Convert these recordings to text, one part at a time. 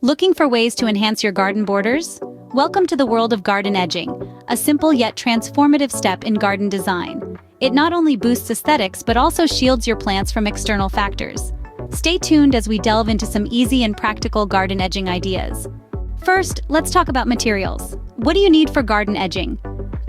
Looking for ways to enhance your garden borders? Welcome to the world of garden edging, a simple yet transformative step in garden design. It not only boosts aesthetics but also shields your plants from external factors. Stay tuned as we delve into some easy and practical garden edging ideas. First, let's talk about materials. What do you need for garden edging?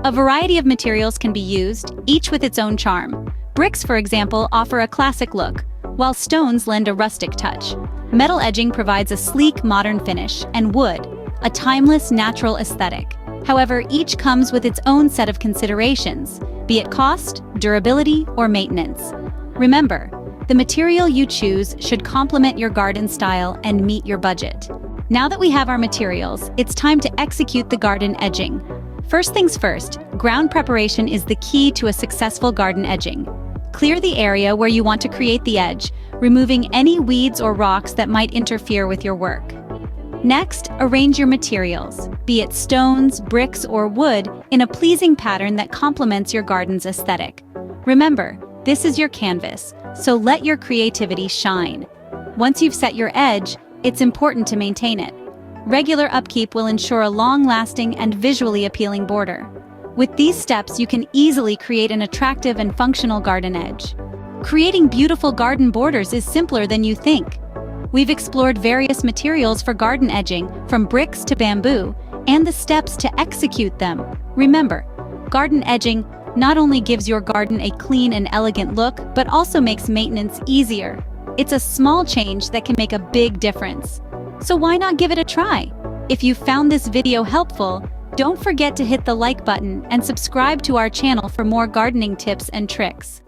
A variety of materials can be used, each with its own charm. Bricks, for example, offer a classic look, while stones lend a rustic touch. Metal edging provides a sleek, modern finish, and wood, a timeless, natural aesthetic. However, each comes with its own set of considerations, be it cost, durability, or maintenance. Remember, the material you choose should complement your garden style and meet your budget. Now that we have our materials, it's time to execute the garden edging. First things first, ground preparation is the key to a successful garden edging. Clear the area where you want to create the edge, removing any weeds or rocks that might interfere with your work. Next, arrange your materials, be it stones, bricks, or wood, in a pleasing pattern that complements your garden's aesthetic. Remember, this is your canvas, so let your creativity shine. Once you've set your edge, it's important to maintain it. Regular upkeep will ensure a long-lasting and visually appealing border. With these steps, you can easily create an attractive and functional garden edge. Creating beautiful garden borders is simpler than you think. We've explored various materials for garden edging, from bricks to bamboo, and the steps to execute them. Remember, garden edging not only gives your garden a clean and elegant look, but also makes maintenance easier. It's a small change that can make a big difference. So why not give it a try? If you found this video helpful, don't forget to hit the like button and subscribe to our channel for more gardening tips and tricks.